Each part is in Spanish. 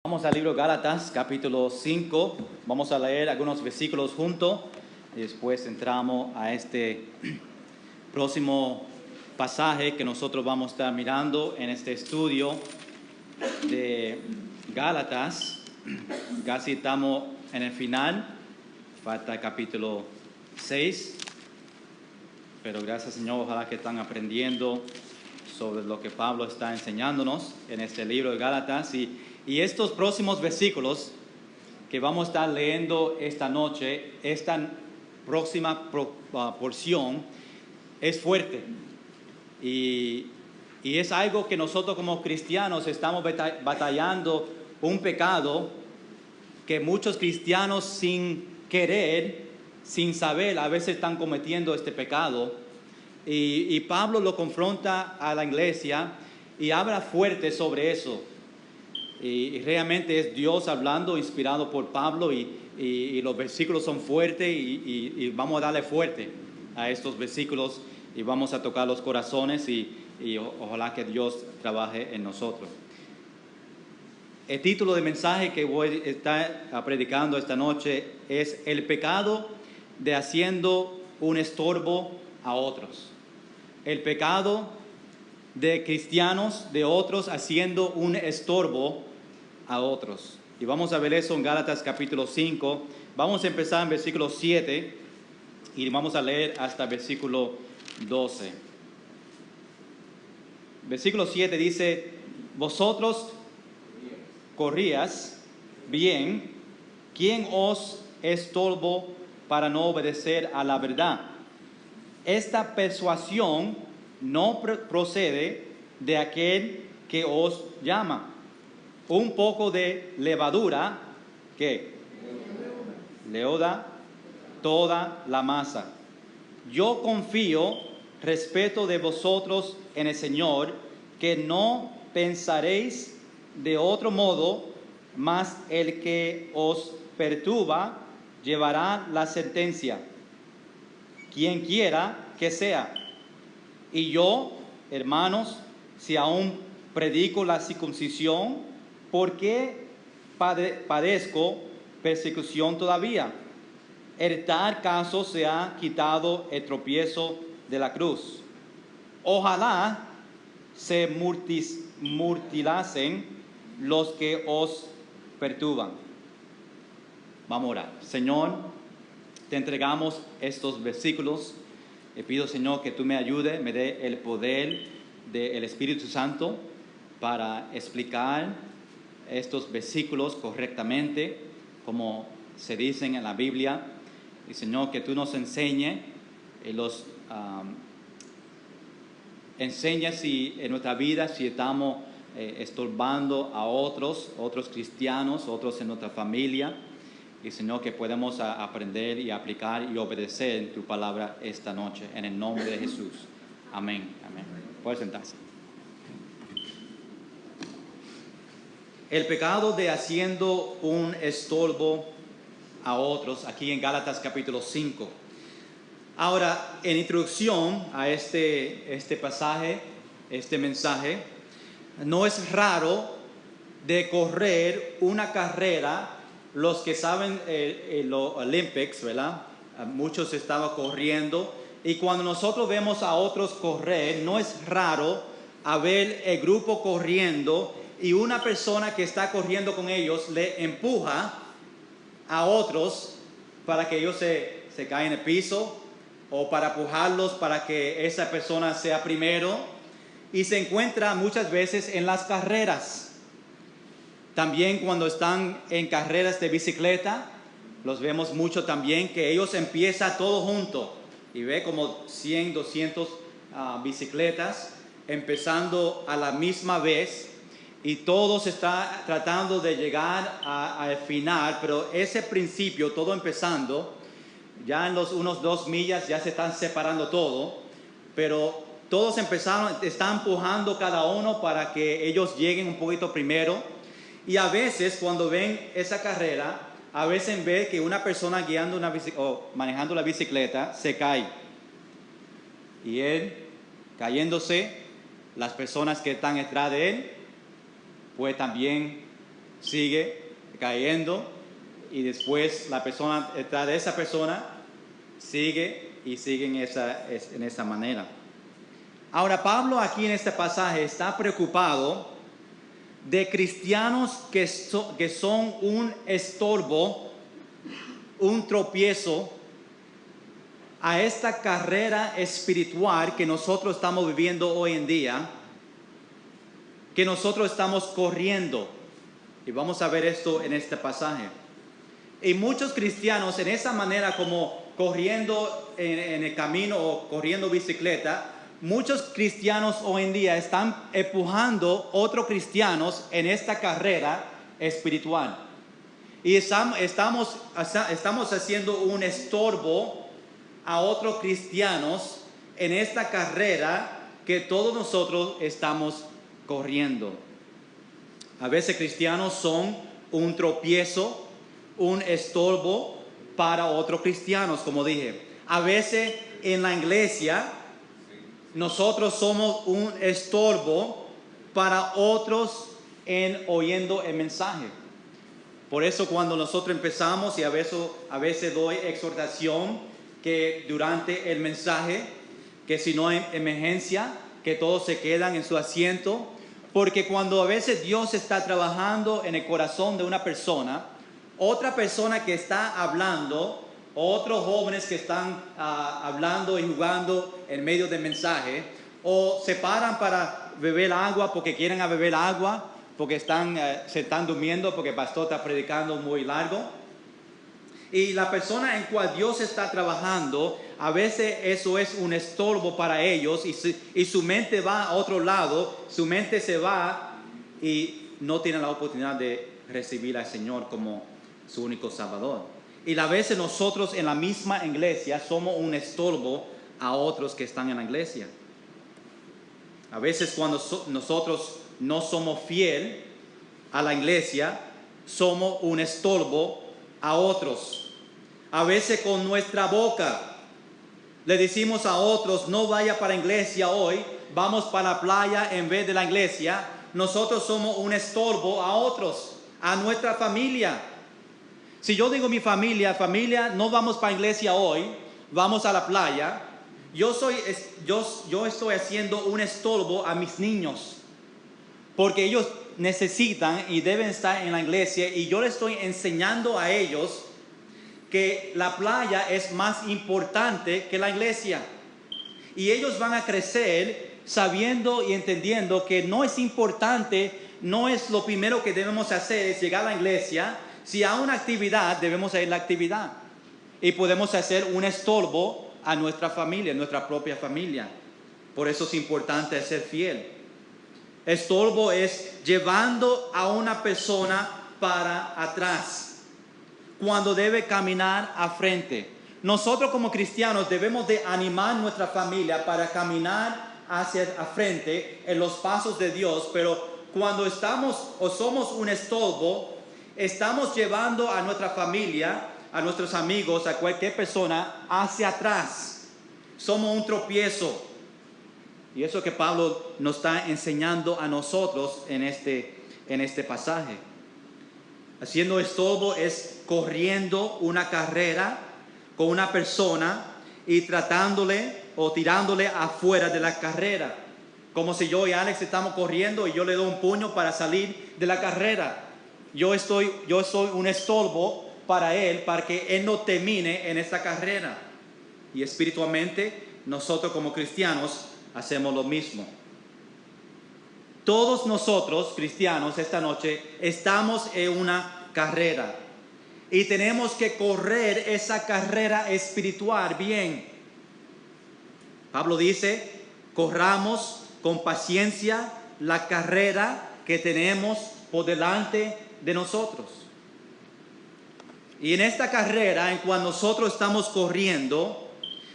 Vamos al libro Gálatas, capítulo 5. Vamos a leer algunos versículos juntos y después entramos a este próximo pasaje que nosotros vamos a estar mirando en este estudio de Gálatas. Casi estamos en el final, falta el capítulo 6, pero gracias Señor, ojalá que están aprendiendo sobre lo que Pablo está enseñándonos en este libro de Gálatas. Y estos próximos versículos que vamos a estar leyendo esta noche, esta próxima porción es fuerte. Y es algo que nosotros como cristianos estamos batallando, un pecado que muchos cristianos sin querer, sin saber, a veces están cometiendo este pecado. Y Pablo lo confronta a la iglesia y habla fuerte sobre eso. Y realmente es Dios hablando, inspirado por Pablo, y los versículos son fuertes y vamos a darle fuerte a estos versículos y vamos a tocar los corazones y ojalá que Dios trabaje en nosotros. El título del mensaje que voy a estar predicando esta noche es El pecado de haciendo un estorbo a otros. El pecado de cristianos, de otros, haciendo un estorbo a otros. Y vamos a ver eso en Gálatas capítulo 5. Vamos a empezar en versículo 7 y vamos a leer hasta versículo 12. Versículo 7 dice: vosotros corrías bien, ¿quién os estorbó para no obedecer a la verdad? Esta persuasión no procede de aquel que os llama. Un poco de levadura, ¿qué? Leuda toda la masa. Yo confío, respeto de vosotros en el Señor, que no pensaréis de otro modo, mas el que os perturba llevará la sentencia, quien quiera que sea. Y yo, hermanos, si aún predico la circuncisión, ¿por qué padezco persecución todavía? En tal caso se ha quitado el tropiezo de la cruz. Ojalá se mutilasen los que os perturban. Vamos a orar. Señor, te entregamos estos versículos. Te pido, Señor, que tú me ayudes, me dé el poder del Espíritu Santo para explicar estos versículos correctamente, como se dicen en la Biblia. Y Señor, que tú nos enseñes enseña si en nuestra vida si estamos estorbando a otros cristianos, otros en nuestra familia. Y Señor, que podamos aprender y aplicar y obedecer en tu palabra esta noche, en el nombre de Jesús. Amén. Amén. Puede sentarse. El pecado de haciendo un estorbo a otros, aquí en Gálatas capítulo 5. Ahora, en introducción a este pasaje, este mensaje, no es raro de correr una carrera. Los que saben los Olympics, ¿verdad? Muchos estaban corriendo, y cuando nosotros vemos a otros correr, no es raro a ver el grupo corriendo y una persona que está corriendo con ellos le empuja a otros para que ellos se caigan en el piso, o para empujarlos para que esa persona sea primero. Y se encuentra muchas veces en las carreras. También cuando están en carreras de bicicleta, los vemos mucho también, que ellos empiezan todo junto. Y ve como 100, 200 bicicletas empezando a la misma vez. Y todos están tratando de llegar al final, pero ese principio, todo empezando, ya en unos 2 millas ya se están separando todo, pero todos están empujando cada uno para que ellos lleguen un poquito primero. Y a veces cuando ven esa carrera, a veces ven que una persona guiando o manejando la bicicleta se cae. Y él cayéndose, las personas que están detrás de él, pues también sigue cayendo y después la persona detrás de esa persona sigue y sigue en esa manera. Ahora, Pablo aquí en este pasaje está preocupado de cristianos que son un estorbo, un tropiezo a esta carrera espiritual que nosotros estamos viviendo hoy en día, que nosotros estamos corriendo. Y vamos a ver esto en este pasaje. Y muchos cristianos en esa manera como corriendo en el camino o corriendo bicicleta, muchos cristianos hoy en día están empujando otros cristianos en esta carrera espiritual. Y estamos haciendo un estorbo a otros cristianos en esta carrera que todos nosotros estamos corriendo. A veces cristianos son un tropiezo, un estorbo para otros cristianos, como dije. A veces en la iglesia nosotros somos un estorbo para otros en oyendo el mensaje. Por eso cuando nosotros empezamos, y a veces doy exhortación que durante el mensaje, que si no hay emergencia, que todos se quedan en su asiento, porque cuando a veces Dios está trabajando en el corazón de una persona, otra persona que está hablando, otros jóvenes que están hablando y jugando en medio del mensaje, o se paran para beber agua porque quieren beber agua, porque se están durmiendo porque el pastor está predicando muy largo. Y la persona en cual Dios está trabajando, a veces eso es un estorbo para ellos y su mente va a otro lado, su mente se va y no tienen la oportunidad de recibir al Señor como su único Salvador. Y a veces nosotros en la misma iglesia somos un estorbo a otros que están en la iglesia. A veces cuando nosotros no somos fieles a la iglesia, somos un estorbo a otros. A veces con nuestra boca le decimos a otros, no vaya para la iglesia hoy, vamos para la playa en vez de la iglesia. Nosotros somos un estorbo a otros, a nuestra familia. Si yo digo mi familia, no vamos para la iglesia hoy, vamos a la playa, yo estoy haciendo un estorbo a mis niños, porque ellos necesitan y deben estar en la iglesia, y yo les estoy enseñando a ellos que la playa es más importante que la iglesia. Y ellos van a crecer sabiendo y entendiendo que no es importante, no es lo primero que debemos hacer es llegar a la iglesia. Si hay una actividad, debemos ir a la actividad. Y podemos hacer un estorbo a nuestra familia, nuestra propia familia. Por eso es importante ser fiel. Estorbo es llevando a una persona para atrás, cuando debe caminar a frente. Nosotros como cristianos debemos de animar nuestra familia para caminar hacia frente en los pasos de Dios, pero cuando estamos o somos un estorbo, estamos llevando a nuestra familia, a nuestros amigos, a cualquier persona hacia atrás. Somos un tropiezo. Y eso que Pablo nos está enseñando a nosotros en este pasaje. Haciendo estorbo es corriendo una carrera con una persona y tratándole o tirándole afuera de la carrera. Como si yo y Alex estamos corriendo y yo le doy un puño para salir de la carrera. Yo soy un estorbo para él, para que él no termine en esta carrera. Y espiritualmente nosotros como cristianos hacemos lo mismo. Todos nosotros, cristianos, esta noche estamos en una carrera y tenemos que correr esa carrera espiritual bien. Pablo dice, corramos con paciencia la carrera que tenemos por delante de nosotros. Y en esta carrera, en cuando nosotros estamos corriendo,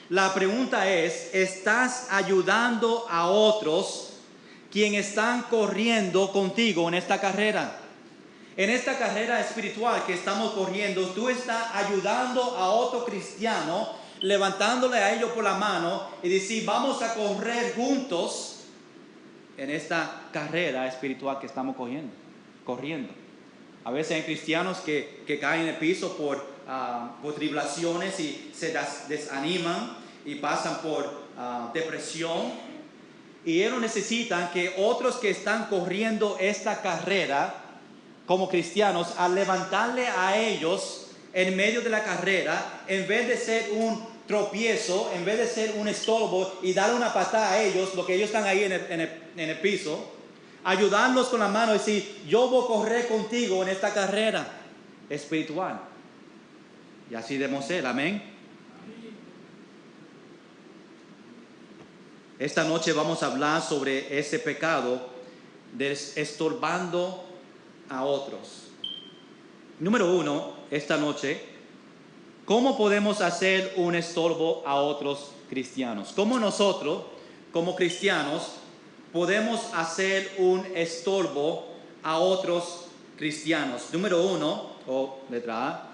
la pregunta es, ¿estás ayudando a otros quienes están corriendo contigo en esta carrera? En esta carrera espiritual que estamos corriendo, tú estás ayudando a otro cristiano, levantándole a ellos por la mano y decir, vamos a correr juntos en esta carrera espiritual que estamos corriendo. A veces hay cristianos que caen en el piso por tribulaciones y se desaniman y pasan por depresión. Y ellos necesitan que otros que están corriendo esta carrera como cristianos, al levantarle a ellos en medio de la carrera, en vez de ser un tropiezo, en vez de ser un estorbo y darle una patada a ellos, lo que ellos están ahí en el piso, ayudarlos con la mano y decir, yo voy a correr contigo en esta carrera espiritual. Y así debemos ser, amén. Esta noche vamos a hablar sobre ese pecado de estorbando a otros. Número 1, esta noche, ¿cómo podemos hacer un estorbo a otros cristianos? ¿Cómo nosotros, como cristianos, podemos hacer un estorbo a otros cristianos? Número 1, o letra A,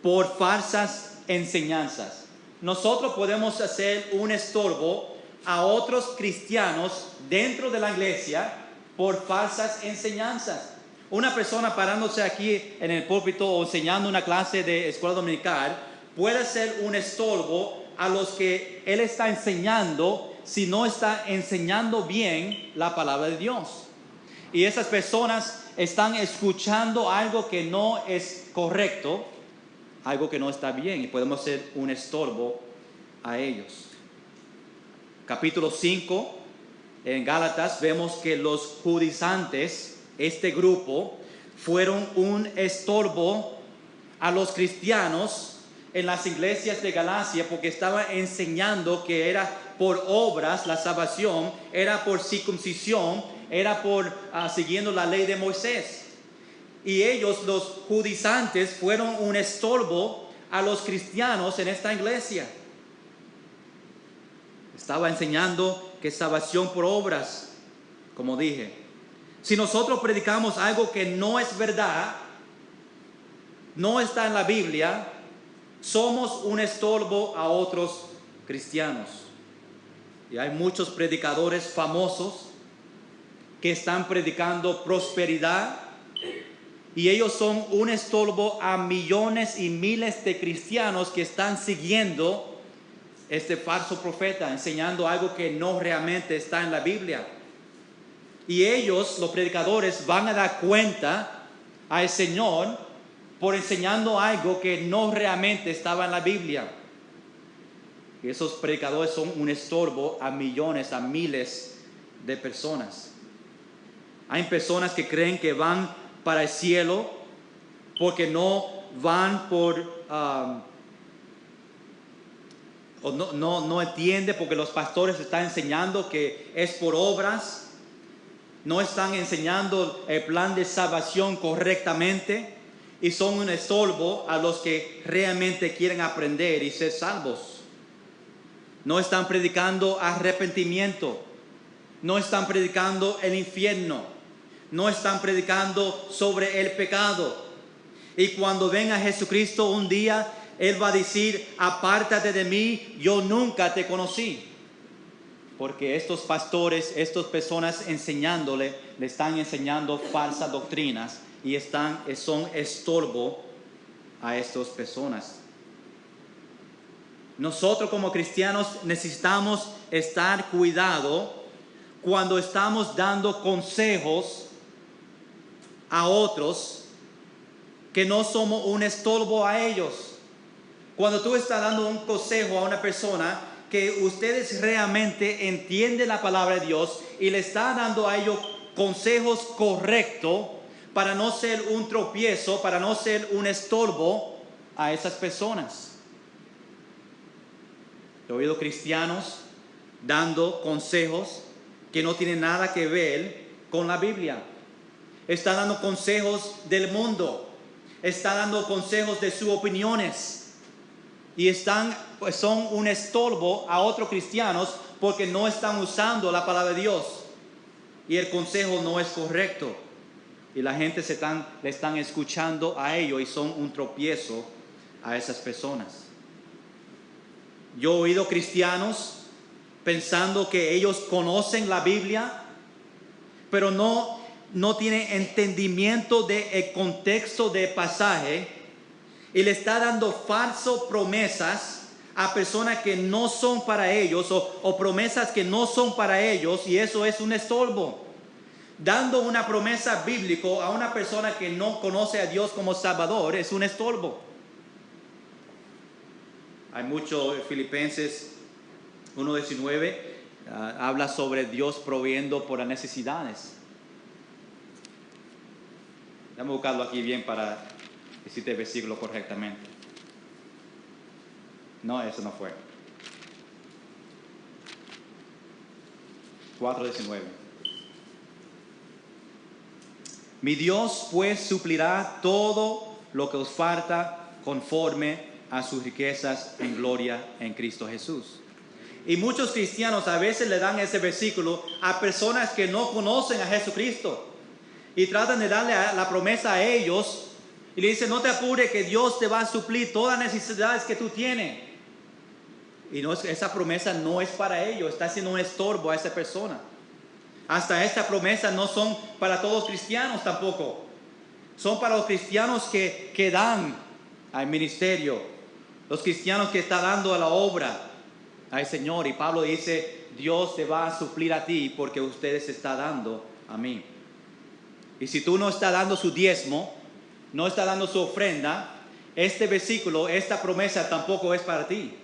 por falsas enseñanzas. Nosotros podemos hacer un estorbo a otros cristianos dentro de la iglesia por falsas enseñanzas. Una persona parándose aquí en el púlpito o enseñando una clase de escuela dominical puede ser un estorbo a los que él está enseñando si no está enseñando bien la palabra de Dios. Y esas personas están escuchando algo que no es correcto, algo que no está bien, y podemos ser un estorbo a ellos. Capítulo 5, en Gálatas, vemos que los judaizantes, este grupo, fueron un estorbo a los cristianos en las iglesias de Galacia porque estaban enseñando que era por obras la salvación, era por circuncisión, era por siguiendo la ley de Moisés. Y ellos, los judaizantes, fueron un estorbo a los cristianos en esta iglesia. Estaba enseñando que salvación por obras, como dije. Si nosotros predicamos algo que no es verdad, no está en la Biblia, somos un estorbo a otros cristianos. Y hay muchos predicadores famosos que están predicando prosperidad, y ellos son un estorbo a millones y miles de cristianos que están siguiendo este falso profeta, enseñando algo que no realmente está en la Biblia. Y ellos, los predicadores, van a dar cuenta al Señor por enseñando algo que no realmente estaba en la Biblia. Y esos predicadores son un estorbo a millones, a miles de personas. Hay personas que creen que van para el cielo porque no van por o no entiende porque los pastores están enseñando que es por obras, no están enseñando el plan de salvación correctamente y son un estorbo a los que realmente quieren aprender y ser salvos. No están predicando arrepentimiento, no están predicando el infierno, no están predicando sobre el pecado. Y cuando venga Jesucristo un día, Él va a decir, apártate de mí, yo nunca te conocí. Porque estos pastores, estas personas enseñándole, le están enseñando falsas doctrinas y son estorbo a estas personas. Nosotros como cristianos necesitamos estar cuidado cuando estamos dando consejos a otros que no somos un estorbo a ellos. Cuando tú estás dando un consejo a una persona que ustedes realmente entienden la palabra de Dios y le está dando a ellos consejos correctos para no ser un tropiezo, para no ser un estorbo a esas personas. He oído cristianos dando consejos que no tienen nada que ver con la Biblia. Está dando consejos del mundo, está dando consejos de sus opiniones y son un estorbo a otros cristianos porque no están usando la palabra de Dios y el consejo no es correcto y la gente le están escuchando a ellos y son un tropiezo a esas personas. Yo he oído cristianos pensando que ellos conocen la Biblia, pero no no tiene entendimiento del contexto del pasaje y le está dando falsas promesas a personas que no son para ellos o promesas que no son para ellos, y eso es un estorbo. Dando una promesa bíblica a una persona que no conoce a Dios como Salvador es un estorbo. Hay mucho, Filipenses 1:19 habla sobre Dios proveyendo por las necesidades. Déjame buscarlo aquí bien para decirte el versículo correctamente. No, eso no fue. 4:19. Mi Dios pues suplirá todo lo que os falta conforme a sus riquezas en gloria en Cristo Jesús. Y muchos cristianos a veces le dan ese versículo a personas que no conocen a Jesucristo y tratan de darle la promesa a ellos y le dicen: no te apures, que Dios te va a suplir todas las necesidades que tú tienes. Y esa promesa no es para ellos, está siendo un estorbo a esa persona. Hasta esta promesa no son para todos los cristianos tampoco. Son para los cristianos que dan al ministerio, los cristianos que están dando a la obra al Señor. Y Pablo dice: Dios te va a suplir a ti porque ustedes está dando a mí. Y si tú no estás dando su diezmo, no estás dando su ofrenda, este versículo, esta promesa tampoco es para ti.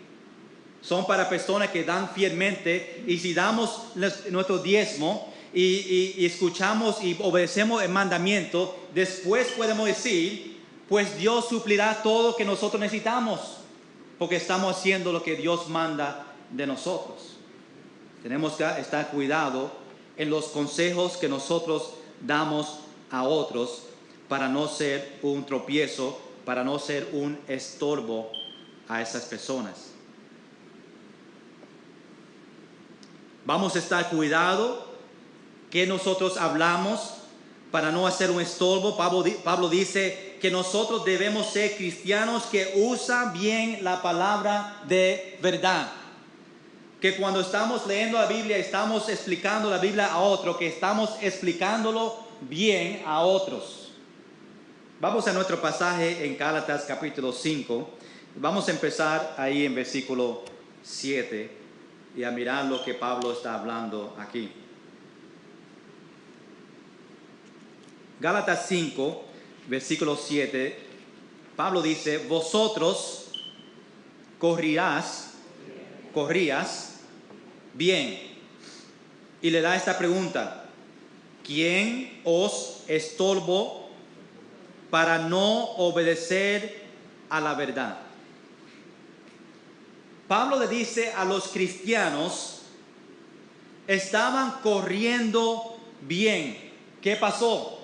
Son para personas que dan fielmente. Y si damos nuestro diezmo y escuchamos y obedecemos el mandamiento, después podemos decir: pues Dios suplirá todo lo que nosotros necesitamos, porque estamos haciendo lo que Dios manda de nosotros. Tenemos que estar cuidado en los consejos que nosotros damos a otros para no ser un tropiezo, para no ser un estorbo a esas personas. Vamos a estar cuidado que nosotros hablamos para no hacer un estorbo. Pablo dice que nosotros debemos ser cristianos que usan bien la palabra de verdad. Que cuando estamos leyendo la Biblia, estamos explicando la Biblia a otro, que estamos explicándolo bien a otros. Vamos a nuestro pasaje en Gálatas capítulo 5. Vamos a empezar ahí en versículo 7 y a mirar lo que Pablo está hablando aquí. Gálatas 5, versículo 7, Pablo dice: vosotros corrías bien. Y le da esta pregunta: ¿quién os estorbó para no obedecer a la verdad? Pablo le dice a los cristianos: estaban corriendo bien. ¿Qué pasó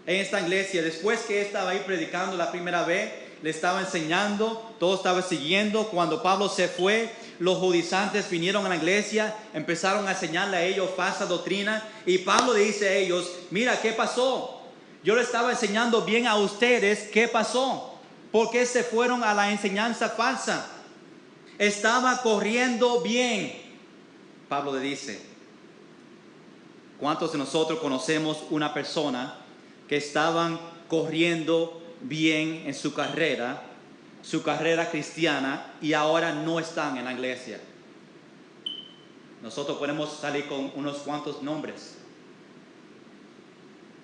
en esta iglesia? Después que estaba ahí predicando la primera vez, le estaba enseñando, todo estaba siguiendo. Cuando Pablo se fue, los judaizantes vinieron a la iglesia, empezaron a enseñarle a ellos falsa doctrina, y Pablo le dice a ellos: mira, ¿qué pasó? Yo le estaba enseñando bien a ustedes. ¿Qué pasó? ¿Por qué se fueron a la enseñanza falsa? Estaba corriendo bien. Pablo le dice: ¿cuántos de nosotros conocemos una persona que estaban corriendo bien en su carrera cristiana, y ahora no están en la iglesia? Nosotros podemos salir con unos cuantos nombres.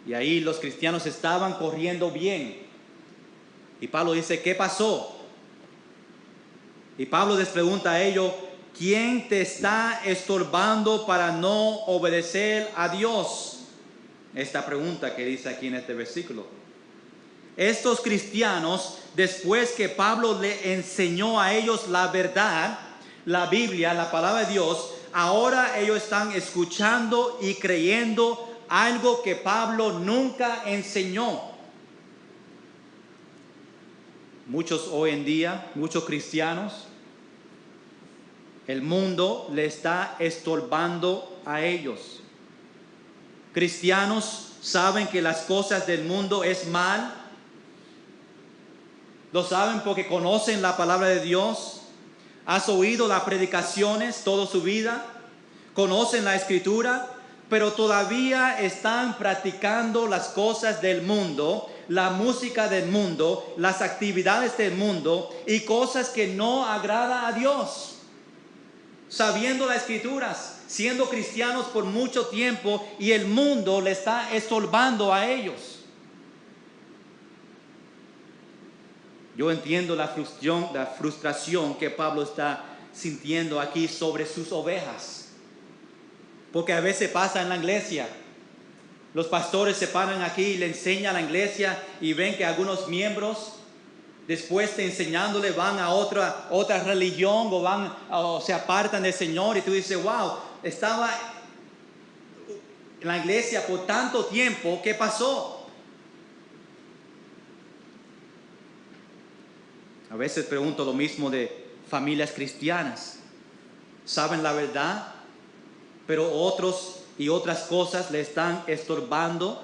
Y ahí los cristianos estaban corriendo bien. Y Pablo dice: ¿qué pasó? Y Pablo les pregunta a ellos: ¿quién te está estorbando para no obedecer a Dios? Esta pregunta que dice aquí en este versículo. Estos cristianos, después que Pablo le enseñó a ellos la verdad, la Biblia, la palabra de Dios, ahora ellos están escuchando y creyendo algo que Pablo nunca enseñó. Muchos hoy en día, muchos cristianos, el mundo le está estorbando a ellos. Cristianos saben que las cosas del mundo es mal. Lo saben porque conocen la palabra de Dios. Has oído las predicaciones toda su vida. Conocen la escritura, pero todavía están practicando las cosas del mundo, la música del mundo, las actividades del mundo y cosas que no agrada a Dios. Sabiendo las Escrituras, siendo cristianos por mucho tiempo y el mundo le está estorbando a ellos. Yo entiendo la frustración que Pablo está sintiendo aquí sobre sus ovejas. Porque a veces pasa en la iglesia. Los pastores se paran aquí y le enseñan a la iglesia y ven que algunos miembros, después de enseñándole, van a otra religión o se apartan del Señor. Y tú dices, wow, estaba en la iglesia por tanto tiempo, ¿qué pasó? A veces pregunto lo mismo de familias cristianas. Saben la verdad, pero otros y otras cosas le están estorbando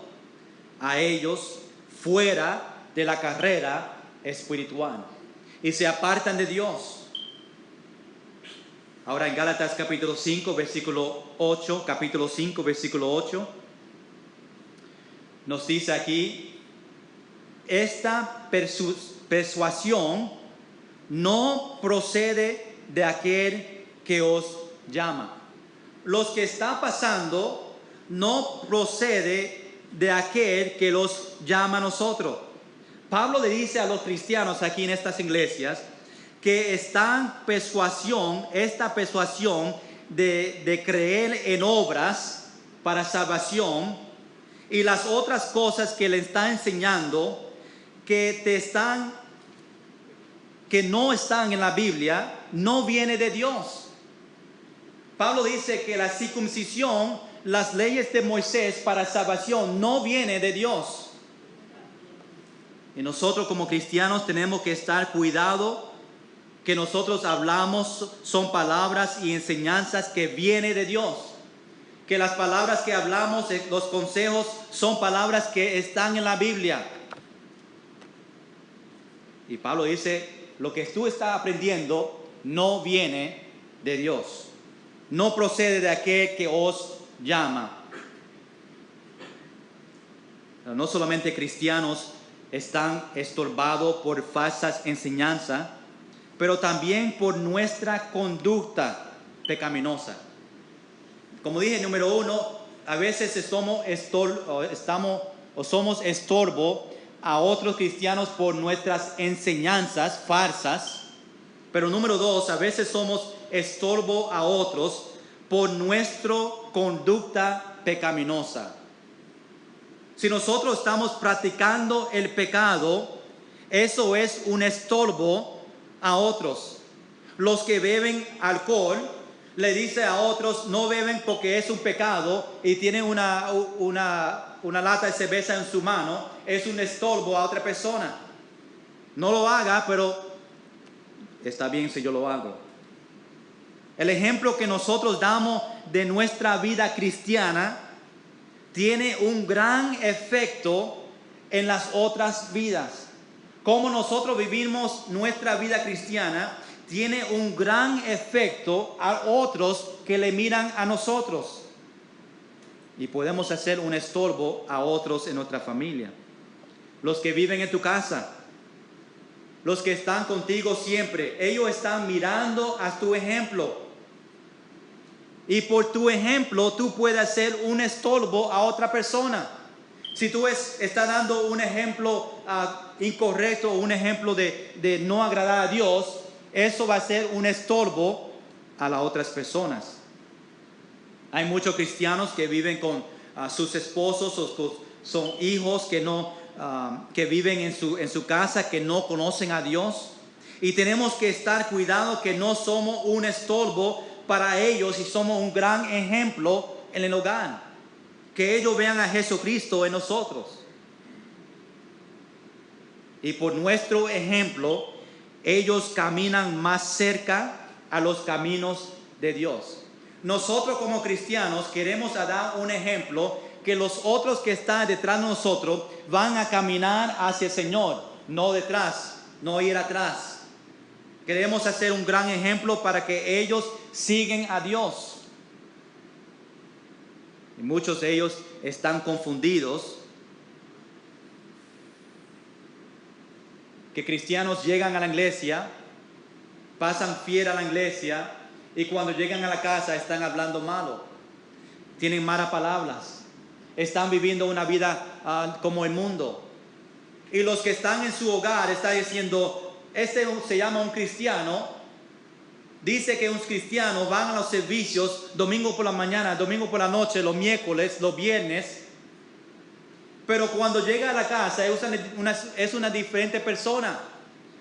a ellos fuera de la carrera espiritual y se apartan de Dios. Ahora en Gálatas capítulo 5 versículo 8, nos dice aquí: esta persuasión no procede de aquel que os llama. Los que está pasando no procede de aquel que los llama a nosotros. Pablo le dice a los cristianos aquí en estas iglesias que esta persuasión de creer en obras para salvación y las otras cosas que le está enseñando que no están en la Biblia, no viene de Dios. Pablo dice que la circuncisión, las leyes de Moisés para salvación, no viene de Dios. Y nosotros como cristianos tenemos que estar cuidado que nosotros hablamos son palabras y enseñanzas que vienen de Dios. Que las palabras que hablamos, los consejos, son palabras que están en la Biblia. Y Pablo dice: lo que tú estás aprendiendo no viene de Dios. No procede de aquel que os llama. No solamente cristianos están estorbados por falsas enseñanzas, pero también por nuestra conducta pecaminosa. Como dije, número uno, a veces somos estorbo a otros cristianos por nuestras enseñanzas falsas. Pero número dos, a veces somos estorbo a otros por nuestra conducta pecaminosa. Si nosotros estamos practicando el pecado, eso es un estorbo a otros. Los que beben alcohol le dicen a otros: no beben porque es un pecado, y tienen una lata de cerveza en su mano, es un estorbo a otra persona. No lo haga, pero está bien si yo lo hago. El ejemplo que nosotros damos de nuestra vida cristiana tiene un gran efecto en las otras vidas. Cómo nosotros vivimos nuestra vida cristiana tiene un gran efecto a otros que le miran a nosotros. Y podemos hacer un estorbo a otros en nuestra familia. Los que viven en tu casa, los que están contigo siempre, ellos están mirando a tu ejemplo. Y por tu ejemplo tú puedes hacer un estorbo a otra persona. Si tú estás dando un ejemplo incorrecto, un ejemplo de no agradar a Dios, eso va a ser un estorbo a las otras personas. Hay muchos cristianos que viven con sus esposos o son hijos que viven en su casa, que no conocen a Dios. Y tenemos que estar cuidados que no somos un estorbo para ellos y somos un gran ejemplo en el hogar. Que ellos vean a Jesucristo en nosotros. Y por nuestro ejemplo, ellos caminan más cerca a los caminos de Dios. Nosotros como cristianos queremos dar un ejemplo que los otros que están detrás de nosotros van a caminar hacia el Señor, no detrás, no ir atrás. Queremos hacer un gran ejemplo para que ellos sigan a Dios. Y muchos de ellos están confundidos. Que cristianos llegan a la iglesia, pasan fiel a la iglesia y cuando llegan a la casa están hablando malo. Tienen malas palabras. Están viviendo una vida como el mundo. Y los que están en su hogar están diciendo, este se llama un cristiano. Dice que un cristiano van a los servicios domingo por la mañana, domingo por la noche, los miércoles, los viernes. Pero cuando llega a la casa es una diferente persona.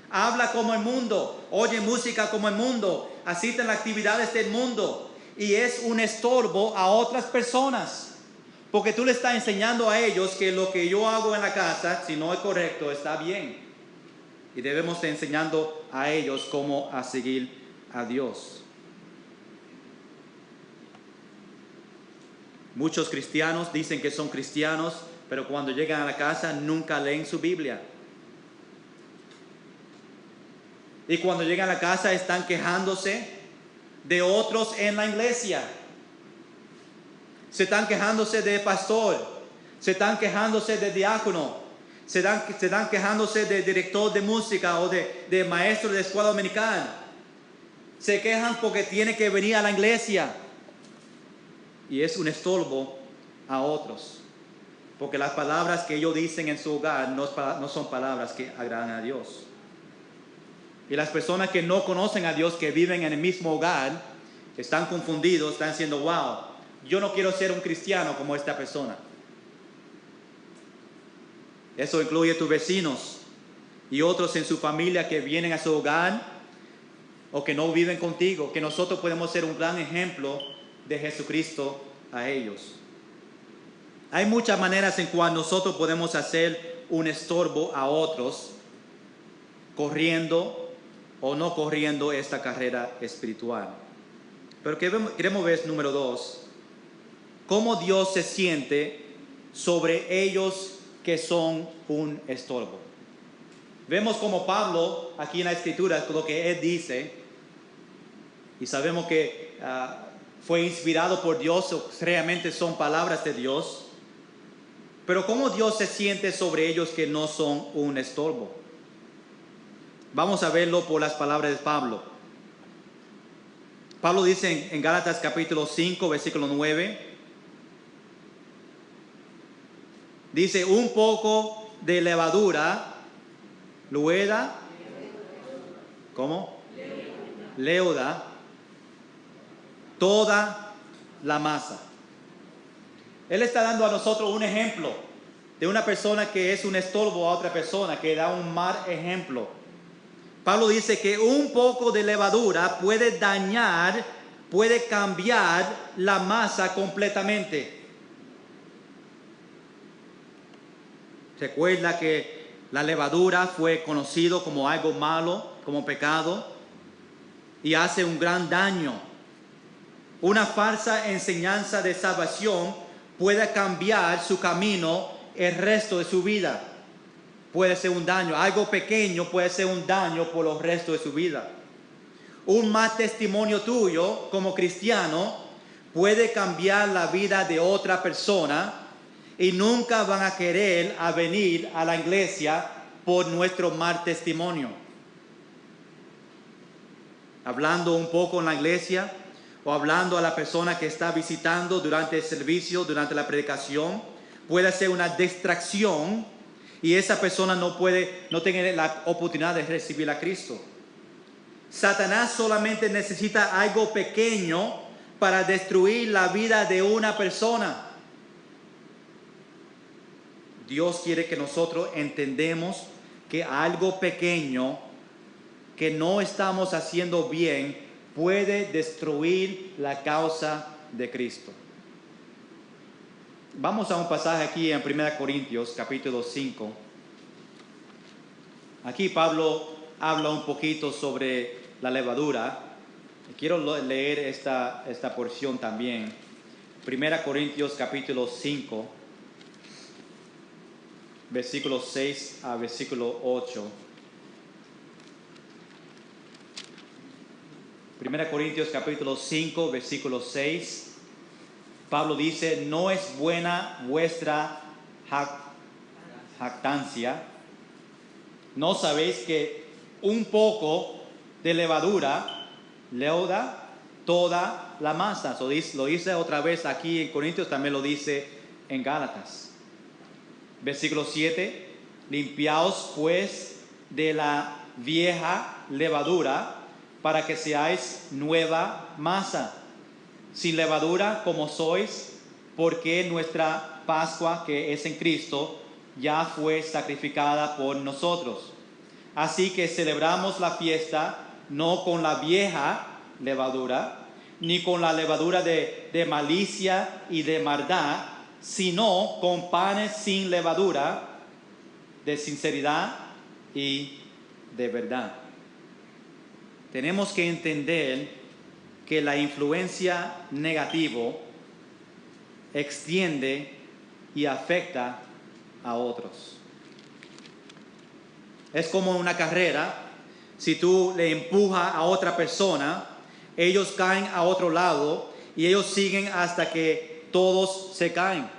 Habla como el mundo, oye música como el mundo, asiste a las actividades del mundo. Y es un estorbo a otras personas. Porque tú le estás enseñando a ellos que lo que yo hago en la casa, si no es correcto, está bien. Y debemos estar enseñando a ellos cómo a seguir a Dios. Muchos cristianos dicen que son cristianos, pero cuando llegan a la casa nunca leen su Biblia. Y cuando llegan a la casa están quejándose de otros en la iglesia. Se están quejándose de pastor, se están quejándose de diácono, se están quejándose de director de música o de maestro de escuela dominical. Se quejan porque tienen que venir a la iglesia. Y es un estorbo a otros. Porque las palabras que ellos dicen en su hogar no son palabras que agradan a Dios. Y las personas que no conocen a Dios, que viven en el mismo hogar, están confundidos, están diciendo, wow, yo no quiero ser un cristiano como esta persona. Eso incluye tus vecinos y otros en su familia que vienen a su hogar o que no viven contigo, que nosotros podemos ser un gran ejemplo de Jesucristo a ellos. Hay muchas maneras en cuales nosotros podemos hacer un estorbo a otros, corriendo o no corriendo esta carrera espiritual. Pero queremos ver, número 2, cómo Dios se siente sobre ellos que son un estorbo. Vemos como Pablo, aquí en la Escritura, lo que él dice, y sabemos que fue inspirado por Dios, o realmente son palabras de Dios, pero cómo Dios se siente sobre ellos que no son un estorbo. Vamos a verlo por las palabras de Pablo. Pablo dice en Gálatas capítulo 5, versículo 9, dice, un poco de levadura, leuda, ¿cómo? Leuda toda la masa. Él está dando a nosotros un ejemplo de una persona que es un estorbo a otra persona, que da un mal ejemplo. Pablo dice que un poco de levadura puede dañar, puede cambiar la masa completamente. Recuerda que la levadura fue conocido como algo malo, como pecado, y hace un gran daño. Una falsa enseñanza de salvación puede cambiar su camino el resto de su vida. Puede ser un daño. Algo pequeño puede ser un daño por el resto de su vida. Un mal testimonio tuyo como cristiano puede cambiar la vida de otra persona y nunca van a querer venir a la iglesia por nuestro mal testimonio. Hablando un poco en la iglesia o hablando a la persona que está visitando durante el servicio, durante la predicación, puede ser una distracción y esa persona no tiene la oportunidad de recibir a Cristo. Satanás solamente necesita algo pequeño para destruir la vida de una persona. Dios quiere que nosotros entendamos que algo pequeño que no estamos haciendo bien puede destruir la causa de Cristo. Vamos a un pasaje aquí en 1 Corintios capítulo 5. Aquí Pablo habla un poquito sobre la levadura. Quiero leer esta porción también. 1 Corintios capítulo 5, versículo 6 a versículo 8. 1 Corintios capítulo 5, versículo 6. Pablo dice, no es buena vuestra jactancia. ¿No sabéis que un poco de levadura leuda toda la masa? Lo dice otra vez aquí en Corintios, también lo dice en Gálatas. Versículo 7, limpiaos pues de la vieja levadura para que seáis nueva masa, sin levadura como sois, porque nuestra Pascua, que es en Cristo, ya fue sacrificada por nosotros. Así que celebramos la fiesta no con la vieja levadura, ni con la levadura de malicia y de maldad, sino con panes sin levadura, de sinceridad y de verdad. Tenemos que entender que la influencia negativa extiende y afecta a otros. Es como una carrera. Si tú le empujas a otra persona, ellos caen a otro lado y ellos siguen hasta que todos se caen.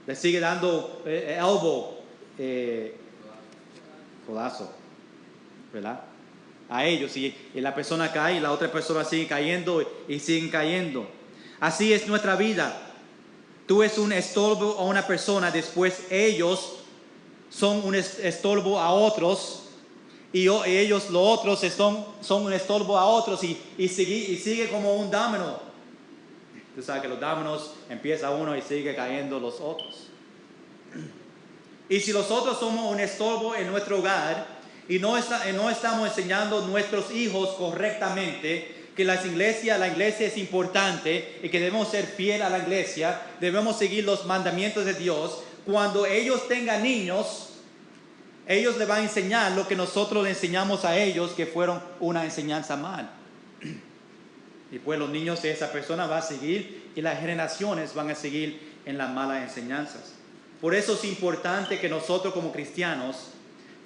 Le sigue dando codazo, ¿verdad? A ellos, y la persona cae y la otra persona sigue cayendo y siguen cayendo. Así es nuestra vida. Tú eres un estorbo a una persona, después ellos son un estorbo a otros, y ellos, los otros, son un estorbo a otros, y sigue como un domino. Tú sabes que los dominos empieza uno y sigue cayendo los otros. Y si nosotros somos un estorbo en nuestro hogar y no estamos enseñando a nuestros hijos correctamente que la iglesia es importante y que debemos ser fieles a la iglesia, debemos seguir los mandamientos de Dios, cuando ellos tengan niños, ellos les van a enseñar lo que nosotros le enseñamos a ellos, que fueron una enseñanza mal. Y pues los niños de esa persona van a seguir y las generaciones van a seguir en las malas enseñanzas. Por eso es importante que nosotros como cristianos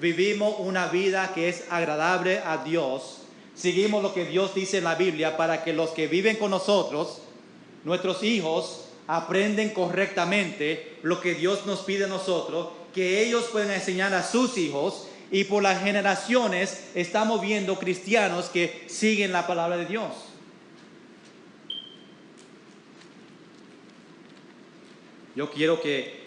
vivimos una vida que es agradable a Dios. Seguimos lo que Dios dice en la Biblia para que los que viven con nosotros, nuestros hijos, aprenden correctamente lo que Dios nos pide a nosotros, que ellos puedan enseñar a sus hijos, y por las generaciones estamos viendo cristianos que siguen la palabra de Dios. Yo quiero que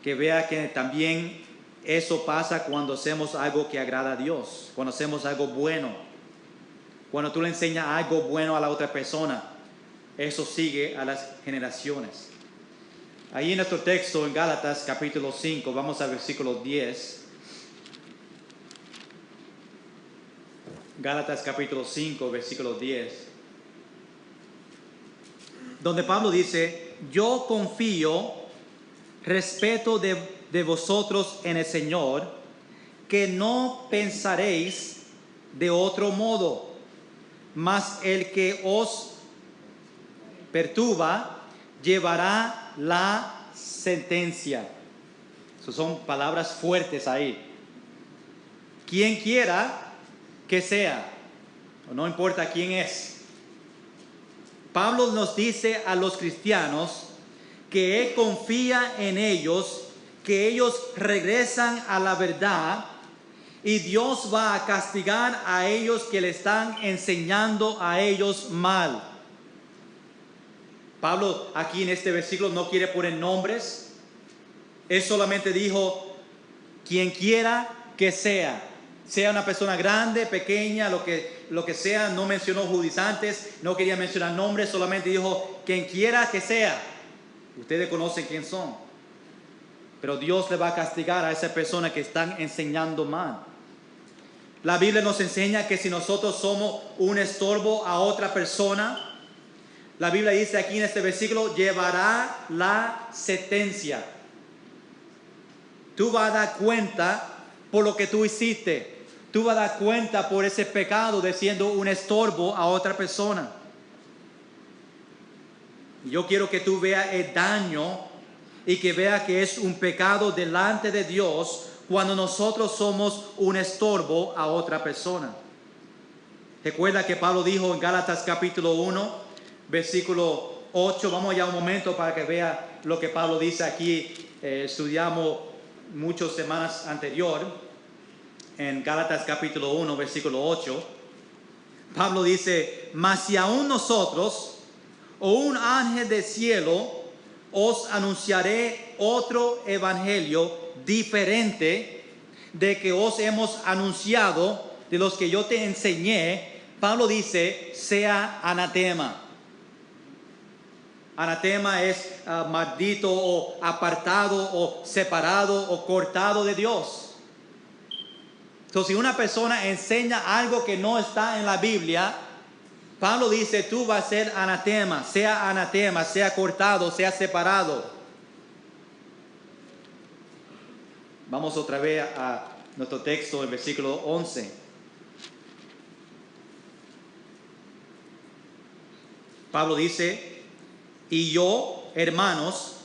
vea que también eso pasa cuando hacemos algo que agrada a Dios, cuando hacemos algo bueno, cuando tú le enseñas algo bueno a la otra persona, eso sigue a las generaciones. Ahí en nuestro texto en Gálatas capítulo 5, vamos al versículo 10. Gálatas capítulo 5, versículo 10. Donde Pablo dice, yo confío, respeto de vosotros en el Señor, que no pensaréis de otro modo, mas el que os perturba llevará la sentencia. Esas son palabras fuertes ahí. Quien quiera que sea, no importa quién es. Pablo nos dice a los cristianos que él confía en ellos, que ellos regresan a la verdad, y Dios va a castigar a ellos que le están enseñando a ellos mal. Pablo aquí en este versículo no quiere poner nombres. Él solamente dijo, quien quiera que sea una persona grande, pequeña, lo que sea. No mencionó judaizantes, no quería mencionar nombres, solamente dijo, quien quiera que sea. Ustedes conocen quién son. Pero Dios le va a castigar a esa persona que están enseñando mal. La Biblia nos enseña que si nosotros somos un estorbo a otra persona, la Biblia dice aquí en este versículo, llevará la sentencia. Tú vas a dar cuenta por lo que tú hiciste. Tú vas a dar cuenta por ese pecado de siendo un estorbo a otra persona. Yo quiero que tú veas el daño y que veas que es un pecado delante de Dios cuando nosotros somos un estorbo a otra persona. Recuerda que Pablo dijo en Gálatas capítulo 1, versículo 8, vamos allá un momento para que vea lo que Pablo dice aquí. Estudiamos muchas semanas anterior en Gálatas capítulo 1, versículo 8. Pablo dice: mas si aún nosotros o un ángel del cielo os anunciaré otro evangelio diferente de que os hemos anunciado, de los que yo te enseñé, Pablo dice, sea anatema. Anatema es maldito o apartado o separado o cortado de Dios. Entonces, si una persona enseña algo que no está en la Biblia, Pablo dice, tú vas a ser anatema, sea cortado, sea separado. Vamos otra vez a nuestro texto, el versículo 11. Pablo dice: y yo, hermanos,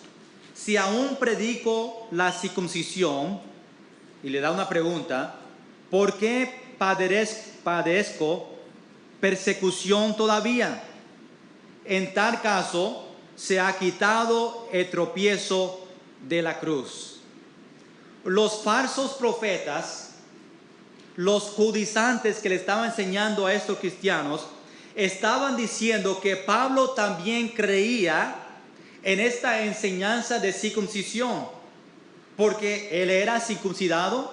si aún predico la circuncisión, y le da una pregunta, ¿por qué padezco persecución todavía? En tal caso, se ha quitado el tropiezo de la cruz. Los falsos profetas, los judaizantes que le estaban enseñando a estos cristianos, estaban diciendo que Pablo también creía en esta enseñanza de circuncisión, porque él era circuncidado,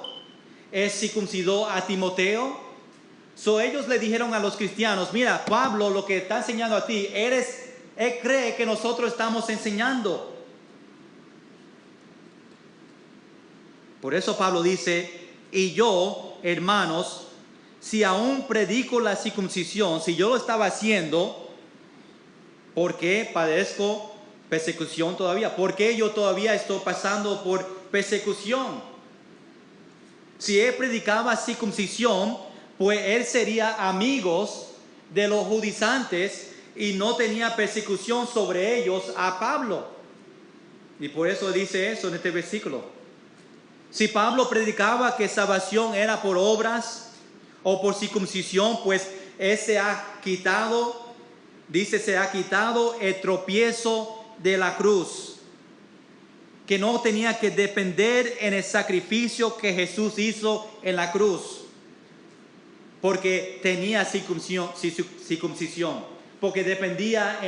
él circuncidó a Timoteo. Ellos le dijeron a los cristianos: mira, Pablo lo que está enseñando a ti, él cree que nosotros estamos enseñando. Por eso Pablo dice: y yo, hermanos, si aún predico la circuncisión, si yo lo estaba haciendo, ¿por qué padezco persecución todavía? ¿Por qué yo todavía estoy pasando por persecución? Si él predicaba circuncisión, pues él sería amigos de los judaizantes y no tenía persecución sobre ellos a Pablo. Y por eso dice eso en este versículo. Si Pablo predicaba que salvación era por obras o por circuncisión, pues él se ha quitado el tropiezo de la cruz, que no tenía que depender en el sacrificio que Jesús hizo en la cruz, porque tenía circuncisión, porque dependía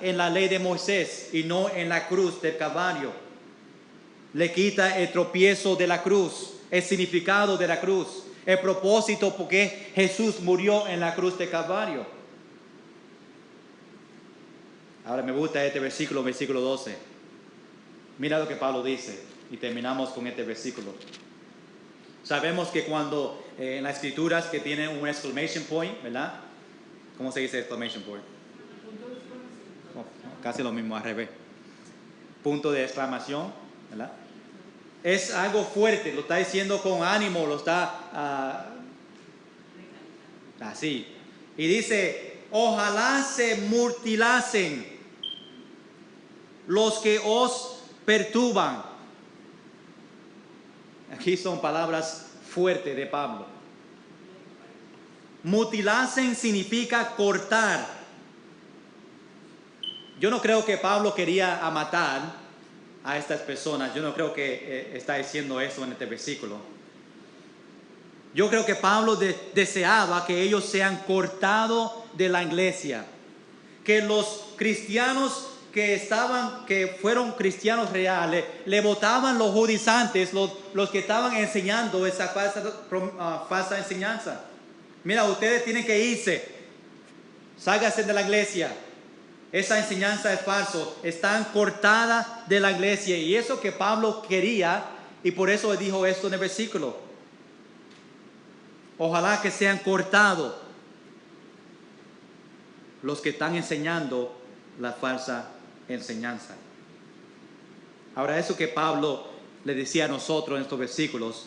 en la ley de Moisés y no en la cruz del Calvario. Le quita el tropiezo de la cruz, el significado de la cruz, el propósito por qué Jesús murió en la cruz de Calvario. Ahora me gusta este versículo 12. Mira lo que Pablo dice, y terminamos con este versículo. Sabemos que cuando en las escrituras que tienen un exclamation point, ¿verdad? ¿Cómo se dice exclamation point? Casi lo mismo al revés. Punto de exclamación, ¿verdad? Es algo fuerte, lo está diciendo con ánimo, lo está así. Y dice: ojalá se mutilasen los que os perturban. Aquí son palabras fuertes de Pablo. Mutilasen significa cortar. Yo no creo que Pablo quería matar a estas personas. Yo no creo que está diciendo eso en este versículo. Yo creo que Pablo deseaba que ellos sean cortados de la iglesia, que los cristianos que fueron cristianos reales, le votaban los judaizantes, los que estaban enseñando esa falsa enseñanza. Mira, ustedes tienen que irse, sálganse de la iglesia. Esa enseñanza es falso, están cortadas de la iglesia. Y eso que Pablo quería, y por eso dijo esto en el versículo. Ojalá que sean cortados los que están enseñando la falsa enseñanza. Ahora, eso que Pablo le decía a nosotros en estos versículos,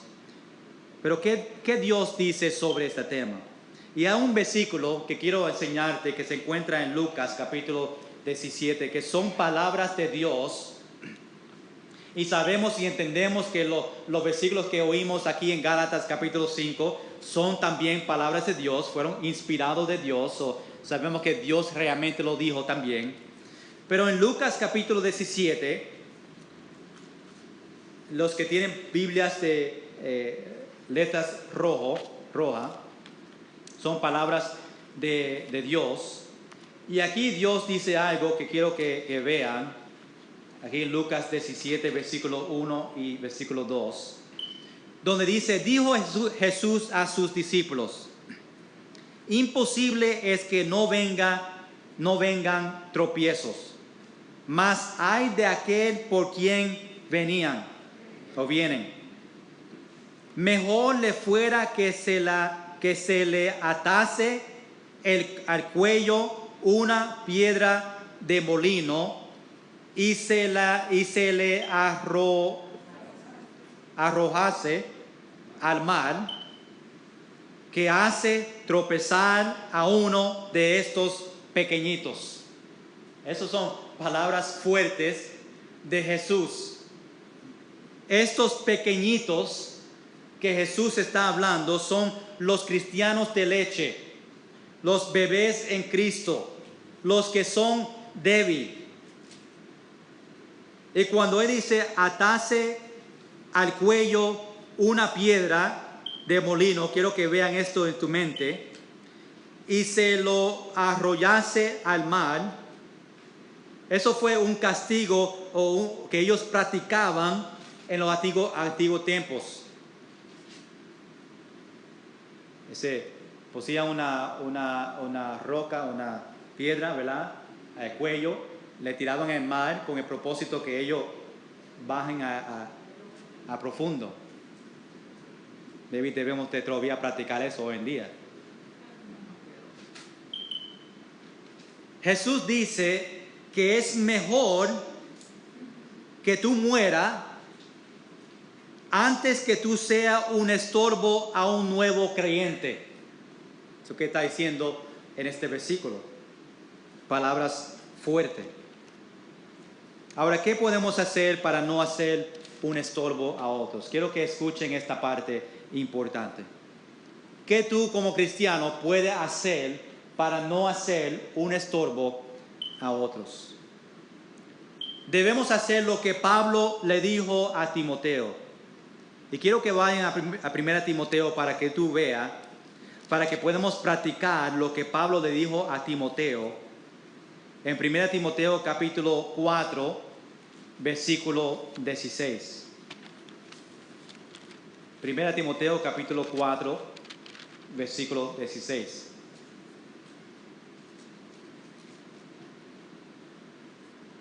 pero ¿qué Dios dice sobre este tema? Y hay un versículo que quiero enseñarte que se encuentra en Lucas capítulo 17, que son palabras de Dios. Y sabemos y entendemos que los versículos que oímos aquí en Gálatas capítulo 5 son también palabras de Dios, fueron inspirados de Dios. Sabemos que Dios realmente lo dijo también. Pero en Lucas capítulo 17, los que tienen Biblias de letras roja, son palabras de Dios. Y aquí Dios dice algo que quiero que vean. Aquí en Lucas 17, versículo 1 y versículo 2. Donde dice, dijo Jesús a sus discípulos, imposible es que no vengan tropiezos, mas hay de aquel por quien vienen. Mejor le fuera que se le atase al cuello una piedra de molino y se le arrojase al mar, que hace tropezar a uno de estos pequeñitos. Esas son palabras fuertes de Jesús. Estos pequeñitos que Jesús está hablando son los cristianos de leche, los bebés en Cristo, los que son débiles. Y cuando Él dice atase al cuello una piedra de molino, quiero que vean esto en tu mente, y se lo arrollase al mar, eso fue un castigo que ellos practicaban en los antiguos tiempos. Pusieron una roca, una piedra, ¿verdad?, al cuello, le tiraban al mar con el propósito que ellos bajen a profundo. Debemos todavía practicar eso hoy en día. Jesús dice que es mejor que tú mueras antes que tú seas un estorbo a un nuevo creyente. Eso que está diciendo en este versículo. Palabras fuertes. Ahora, ¿qué podemos hacer para no hacer un estorbo a otros? Quiero que escuchen esta parte importante. ¿Qué tú como cristiano puedes hacer para no hacer un estorbo a otros? Debemos hacer lo que Pablo le dijo a Timoteo. Y quiero que vayan a 1 Timoteo para que tú veas, para que podamos practicar lo que Pablo le dijo a Timoteo. En 1 Timoteo capítulo 4, versículo 16. 1 Timoteo capítulo 4, versículo 16.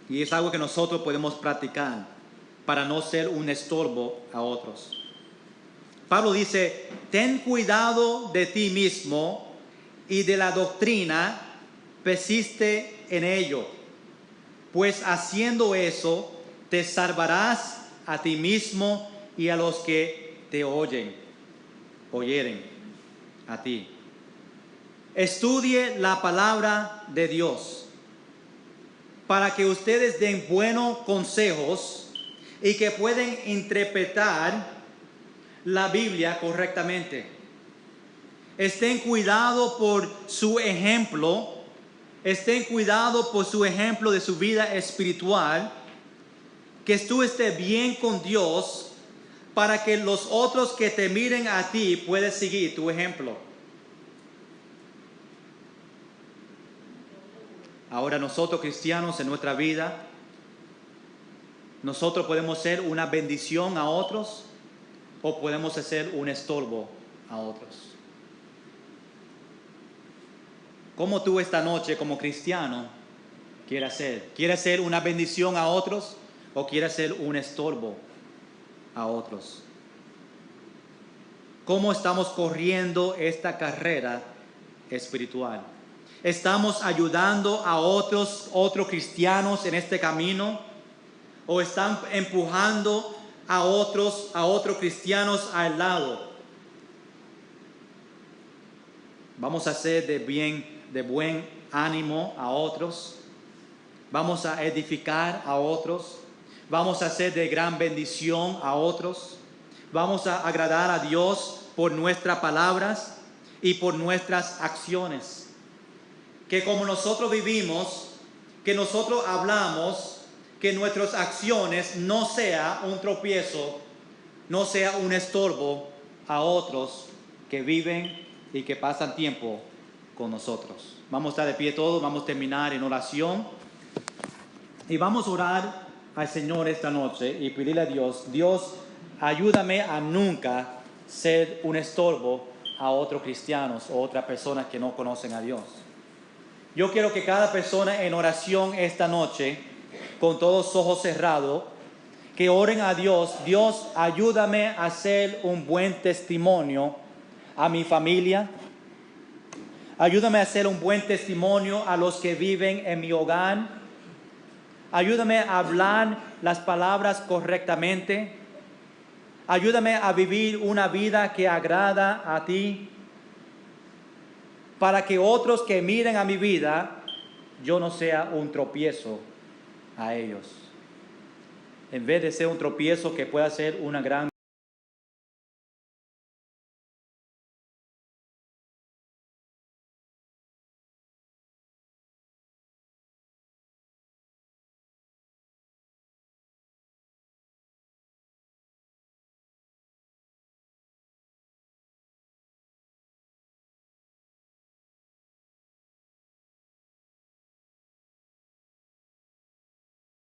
Y es algo que nosotros podemos practicar para no ser un estorbo a otros. Pablo dice, ten cuidado de ti mismo y de la doctrina, persiste en ello, pues haciendo eso te salvarás a ti mismo y a los que te oyeren a ti. Estudie la palabra de Dios para que ustedes den buenos consejos y que pueden interpretar la Biblia correctamente. Estén cuidado por su ejemplo. Estén cuidado por su ejemplo de su vida espiritual. Que tú estés bien con Dios para que los otros que te miren a ti puedan seguir tu ejemplo. Ahora nosotros cristianos en nuestra vida, nosotros podemos ser una bendición a otros o podemos ser un estorbo a otros. ¿Cómo tú esta noche como cristiano quieres ser? ¿Quieres ser una bendición a otros o quieres ser un estorbo a otros? ¿Cómo estamos corriendo esta carrera espiritual? ¿Estamos ayudando a otros cristianos en este camino? ¿O están empujando a otros cristianos al lado? Vamos a ser de buen ánimo a otros. Vamos a edificar a otros. Vamos a ser de gran bendición a otros. Vamos a agradar a Dios por nuestras palabras y por nuestras acciones. Que como nosotros vivimos que nosotros hablamos, que nuestras acciones no sea un tropiezo, no sea un estorbo a otros que viven y que pasan tiempo con nosotros. Vamos a estar de pie todos, vamos a terminar en oración y vamos a orar al Señor esta noche y pedirle a Dios, Dios, ayúdame a nunca ser un estorbo a otros cristianos o otras personas que no conocen a Dios. Yo quiero que cada persona en oración esta noche, con todos los ojos cerrados, que oren a Dios. Dios, ayúdame a ser un buen testimonio a mi familia. Ayúdame a ser un buen testimonio a los que viven en mi hogar. Ayúdame a hablar las palabras correctamente. Ayúdame a vivir una vida que agrada a ti. Para que otros que miren a mi vida, yo no sea un tropiezo a ellos. En vez de ser un tropiezo que pueda ser una gran